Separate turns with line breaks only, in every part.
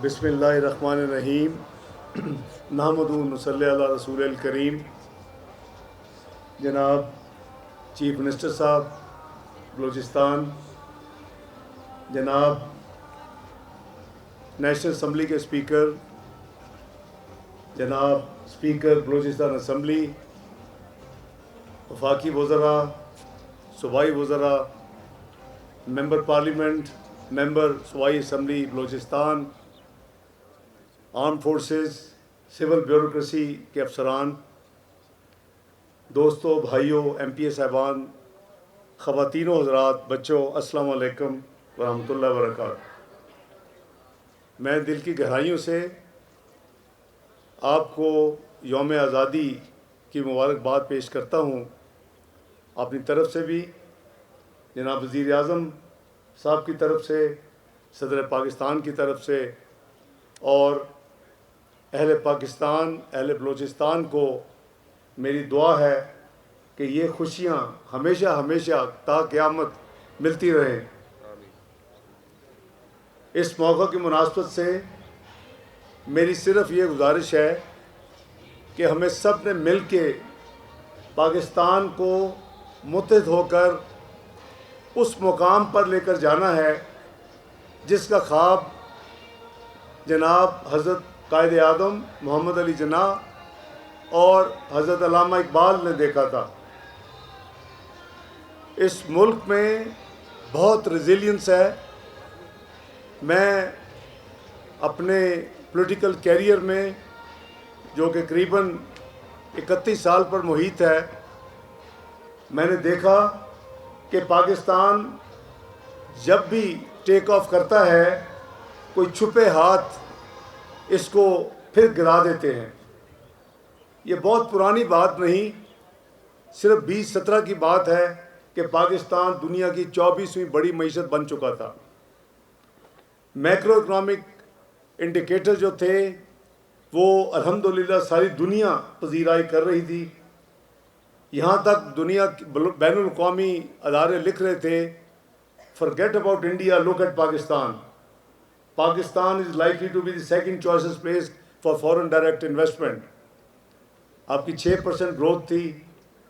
بسم اللہ الرحمن الرحیم نحمدہ و نصلی علی رسول الکریم. جناب چیف منسٹر صاحب بلوچستان، جناب نیشنل اسمبلی کے اسپیکر، جناب اسپیکر بلوچستان اسمبلی، وفاقی وزراء، صوبائی وزراء، ممبر پارلیمنٹ، ممبر صوبائی assembly Balochistan, arm forces, civil bureaucracy کے افسران، دوستوں، بھائیوں، ایم پی اے صاحبان، خواتین و حضرات، بچوں، السلام علیکم ورحمۃ اللہ وبرکاتہ. میں دل کی گہرائیوں سے آپ کو یوم آزادی کی مبارکباد پیش کرتا ہوں. اپنی طرف سے بھی، جناب وزیر اعظم صاحب کی طرف سے، صدر پاکستان کی طرف سے، اور اہل پاکستان، اہل بلوچستان کو میری دعا ہے کہ یہ خوشیاں ہمیشہ ہمیشہ تا قیامت ملتی رہیں. اس موقع کی مناسبت سے میری صرف یہ گزارش ہے کہ ہمیں سب نے مل کے پاکستان کو متحد ہو کر اس مقام پر لے کر جانا ہے جس کا خواب جناب حضرت قائد اعظم محمد علی جناح اور حضرت علامہ اقبال نے دیکھا تھا. اس ملک میں بہت ریزیلینس ہے. میں اپنے پولیٹیکل کیریئر میں، جو کہ قریباً 31 سال پر محیط ہے، میں نے دیکھا کہ پاکستان جب بھی ٹیک آف کرتا ہے کوئی چھپے ہاتھ اس کو پھر گرا دیتے ہیں. یہ بہت پرانی بات نہیں، صرف 2017 کی بات ہے کہ پاکستان دنیا کی 24ویں بڑی معیشت بن چکا تھا. میکرو اکنامک انڈیکیٹر جو تھے وہ الحمدللہ ساری دنیا پذیرائی کر رہی تھی. یہاں تک دنیا بین الاقوامی ادارے لکھ رہے تھے، forget about India, look at Pakistan. Pakistan is likely to be the second choicest place for foreign direct investment. آپ کی 6% گروتھ تھی،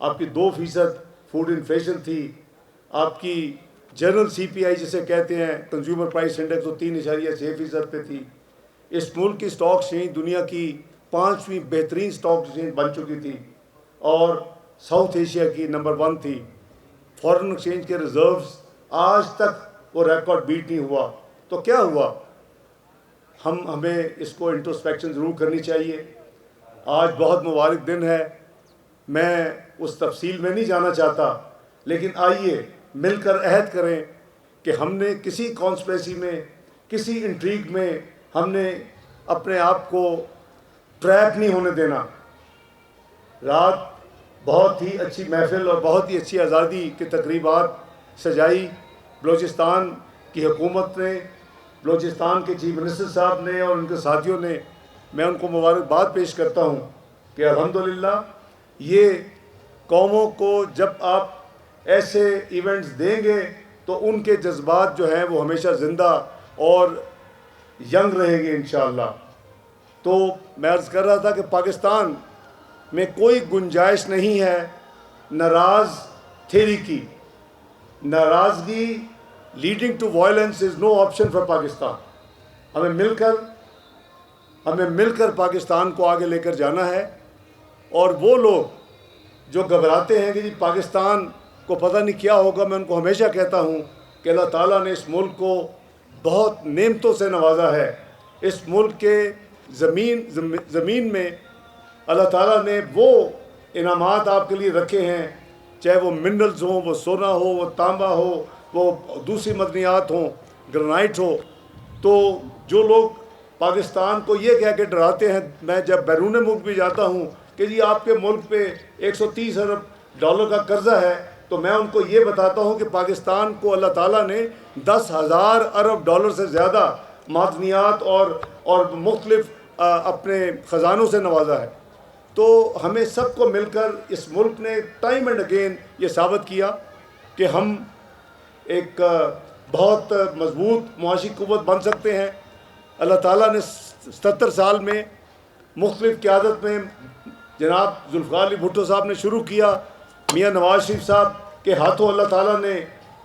آپ کی 2% فوڈ انفلیشن تھی، آپ کی جنرل سی پی آئی جسے کہتے ہیں کنزیومر پرائس انڈیکس، وہ 3.6% پہ تھی. اس ملک کی اسٹاک ایکسچینج دنیا کی 5ویں بہترین اسٹاک ایکسچینج بن چکی تھی اور ساؤتھ ایشیا کی نمبر 1 تھی. فورن ایکسچینج کے ریزروز آج تک وہ ریکارڈ بیٹ نہیں ہوا. تو کیا ہوا؟ ہمیں اس کو انٹروسپیکشن ضرور کرنی چاہیے. آج بہت مبارک دن ہے، میں اس تفصیل میں نہیں جانا چاہتا، لیکن آئیے مل کر عہد کریں کہ ہم نے کسی کانسپریسی میں، کسی انٹریگ میں ہم نے اپنے آپ کو ٹریپ نہیں ہونے دینا. رات بہت ہی اچھی محفل اور بہت ہی اچھی آزادی کی تقریبات سجائی بلوچستان کی حکومت نے، بلوچستان کے چیف منسٹر صاحب نے اور ان کے ساتھیوں نے. میں ان کو مبارکباد پیش کرتا ہوں کہ الحمدللہ یہ قوموں کو جب آپ ایسے ایونٹس دیں گے تو ان کے جذبات جو ہیں وہ ہمیشہ زندہ اور ینگ رہیں گے انشاءاللہ. تو میں عرض کر رہا تھا کہ پاکستان میں کوئی گنجائش نہیں ہے ناراض تھیری کی. ناراضگی leading to violence is no option for Pakistan. ہمیں مل کر پاکستان کو آگے لے کر جانا ہے. اور وہ لوگ جو گھبراتے ہیں کہ جی پاکستان کو پتہ نہیں کیا ہوگا، میں ان کو ہمیشہ کہتا ہوں کہ اللہ تعالیٰ نے اس ملک کو بہت نعمتوں سے نوازا ہے. اس ملک کے زمین میں اللہ تعالیٰ نے وہ انعامات آپ کے لیے رکھے ہیں، چاہے وہ منرلز ہوں، وہ سونا ہو، وہ تانبا ہو، وہ دوسری معدنیات ہوں، گرنائٹ ہو. تو جو لوگ پاکستان کو یہ کہہ کے ڈراتے ہیں، میں جب بیرون ملک بھی جاتا ہوں کہ جی آپ کے ملک پہ $130 ارب کا قرضہ ہے، تو میں ان کو یہ بتاتا ہوں کہ پاکستان کو اللہ تعالیٰ نے $10,000 ارب سے زیادہ معدنیات اور مختلف اپنے خزانوں سے نوازا ہے. تو ہمیں سب کو مل کر اس ملک نے ٹائم اینڈ اگین یہ ثابت کیا کہ ہم ایک بہت مضبوط معاشی قوت بن سکتے ہیں. اللہ تعالیٰ نے 77 سال میں مختلف قیادت میں جناب ذوالفقار علی بھٹو صاحب نے شروع کیا، میاں نواز شریف صاحب کے ہاتھوں اللہ تعالیٰ نے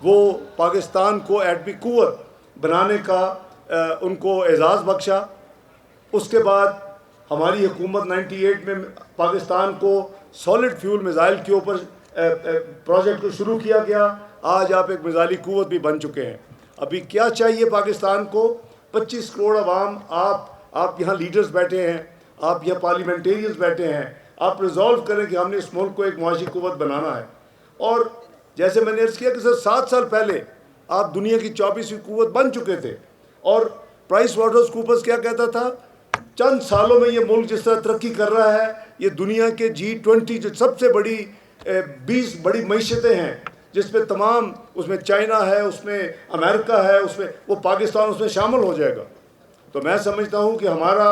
وہ پاکستان کو ایٹمی قوت بنانے کا ان کو اعزاز بخشا۔ اس کے بعد ہماری حکومت 98 میں پاکستان کو سالڈ فیول میزائل کے اوپر پروجیکٹ کو شروع کیا گیا۔ آج آپ ایک میزائلی قوت بھی بن چکے ہیں۔ ابھی کیا چاہیے پاکستان کو؟ 25 کروڑ عوام، آپ یہاں لیڈرز بیٹھے ہیں، آپ یہاں پارلیمنٹیرینز بیٹھے ہیں، آپ ریزولو کریں کہ ہم نے اس ملک کو ایک معاشی قوت بنانا ہے۔ اور جیسے میں نے عرض کیا کہ سر 7 سال پہلے آپ دنیا کی 24ویں قوت بن چکے تھے، اور پرائس واٹرز کوپرز کیا کہتا تھا؟ چند سالوں میں یہ ملک جس طرح ترقی کر رہا ہے، یہ دنیا کے G20 جو سب سے بڑی 20 بڑی معیشتیں ہیں، جس میں تمام، اس میں چائنا ہے، اس میں امریکہ ہے، اس میں وہ پاکستان اس میں شامل ہو جائے گا۔ تو میں سمجھتا ہوں کہ ہمارا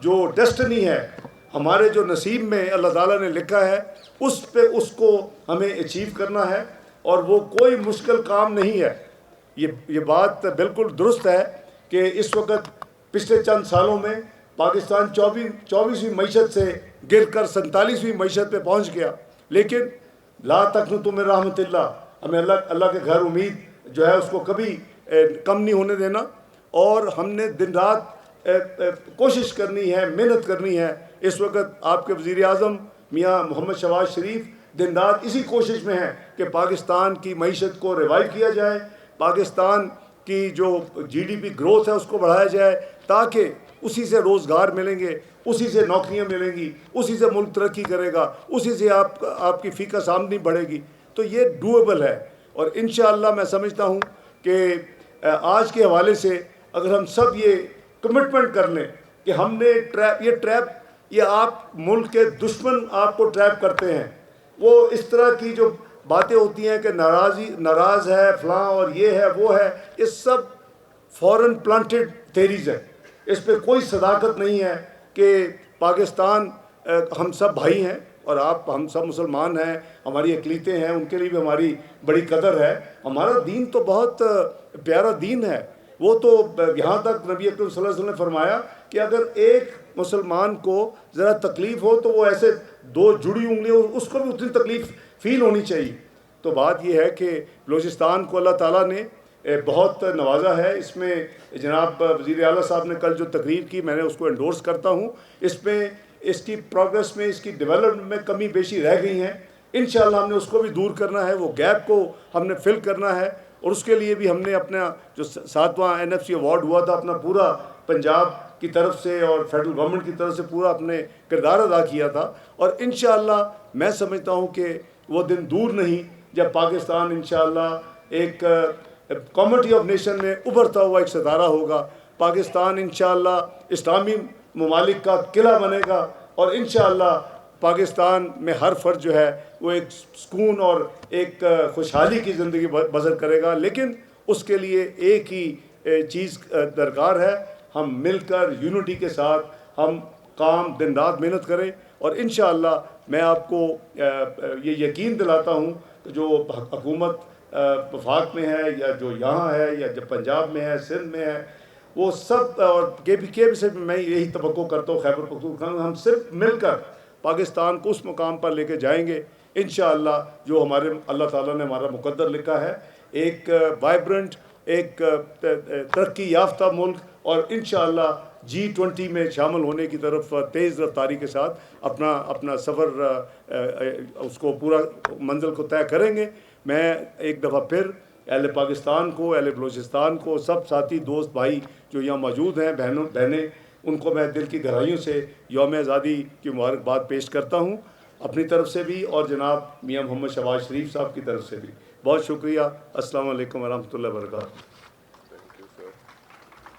جو ڈیسٹنی ہے، ہمارے جو نصیب میں اللہ تعالیٰ نے لکھا ہے، اس کو ہمیں اچیو کرنا ہے، اور وہ کوئی مشکل کام نہیں ہے۔ یہ بات بالکل درست ہے کہ اس وقت پچھلے چند سالوں میں پاکستان 24ویں معیشت سے گر کر 47ویں معیشت پہ پہنچ گیا، لیکن لا تقنطوا من رحمت اللہ، ہمیں اللہ کے گھر امید جو ہے اس کو کبھی کم نہیں ہونے دینا، اور ہم نے دن رات کوشش کرنی ہے، محنت کرنی ہے۔ اس وقت آپ کے وزیر اعظم میاں محمد شہباز شریف دن رات اسی کوشش میں ہیں کہ پاکستان کی معیشت کو ریوائیو کیا جائے، پاکستان کی جو GDP گروتھ ہے اس کو بڑھایا جائے، تاکہ اسی سے روزگار ملیں گے، اسی سے نوکریاں ملیں گی، اسی سے ملک ترقی کرے گا، اسی سے آپ کی فی کس آمدنی بڑھے گی۔ تو یہ ڈویبل ہے، اور انشاءاللہ میں سمجھتا ہوں کہ آج کے حوالے سے اگر ہم سب یہ کمٹمنٹ کر لیں کہ ہم نے یہ آپ ملک کے دشمن آپ کو ٹریپ کرتے ہیں، وہ اس طرح کی جو باتیں ہوتی ہیں کہ ناراض ہے فلاں اور یہ ہے وہ ہے، یہ سب فورن پلانٹڈ تھیریز ہیں۔ اس پہ کوئی صداقت نہیں ہے کہ پاکستان، ہم سب بھائی ہیں، اور ہم سب مسلمان ہیں، ہماری اقلیتیں ہیں، ان کے لیے بھی ہماری بڑی قدر ہے۔ ہمارا دین تو بہت پیارا دین ہے، وہ تو یہاں تک نبی اکرم صلی اللہ علیہ وسلم نے فرمایا کہ اگر ایک مسلمان کو ذرا تکلیف ہو تو وہ ایسے 2 جڑی انگلیاں، اس کو بھی اتنی تکلیف فیل ہونی چاہیے۔ تو بات یہ ہے کہ بلوچستان کو اللہ تعالیٰ نے بہت نوازا ہے۔ اس میں جناب وزیر اعلیٰ صاحب نے کل جو تقریر کی، میں نے اس کو انڈورس کرتا ہوں۔ اس میں اس کی پروگرس میں، اس کی ڈیولپمنٹ میں کمی بیشی رہ گئی ہیں، انشاءاللہ ہم نے اس کو بھی دور کرنا ہے، وہ گیپ کو ہم نے فل کرنا ہے، اور اس کے لیے بھی ہم نے اپنا جو 7واں NFC ایوارڈ ہوا تھا، اپنا پورا پنجاب کی طرف سے اور فیڈرل گورنمنٹ کی طرف سے پورا اپنے کردار ادا کیا تھا، اور انشاءاللہ میں سمجھتا ہوں کہ وہ دن دور نہیں جب پاکستان انشاءاللہ ایک کمیونٹی آف نیشن میں ابھرتا ہوا ایک ستارہ ہوگا۔ پاکستان انشاءاللہ اسلامی ممالک کا قلعہ بنے گا، اور انشاءاللہ پاکستان میں ہر فرد جو ہے وہ ایک سکون اور ایک خوشحالی کی زندگی بسر کرے گا۔ لیکن اس کے لیے ایک ہی چیز درکار ہے، ہم مل کر یونٹی کے ساتھ ہم کام دن رات محنت کریں، اور انشاءاللہ میں آپ کو یہ یقین دلاتا ہوں کہ جو حکومت وفاق میں ہے، یا جو یہاں ہے، یا جو پنجاب میں ہے، سندھ میں ہے، وہ سب، اور کے سے میں یہی توقع کرتا ہوں، خیبر پختونخوا، ہم صرف مل کر پاکستان کو اس مقام پر لے کے جائیں گے انشاءاللہ جو ہمارے اللہ تعالیٰ نے ہمارا مقدر لکھا ہے، ایک وائبرنٹ، ایک ترقی یافتہ ملک، اور انشاءاللہ G20 میں شامل ہونے کی طرف تیز رفتاری کے ساتھ اپنا سفر اس کو پورا منزل کو طے کریں گے۔ میں ایک دفعہ پھر اہل پاکستان کو، اہل بلوچستان کو، سب ساتھی دوست بھائی جو یہاں موجود ہیں، بہنیں، ان کو میں دل کی گہرائیوں سے یوم آزادی کی مبارکباد پیش کرتا ہوں، اپنی طرف سے بھی اور جناب میاں محمد شہباز شریف صاحب کی طرف سے بھی۔ بہت شکریہ۔ السلام علیکم ورحمۃ اللہ وبرکاتہ۔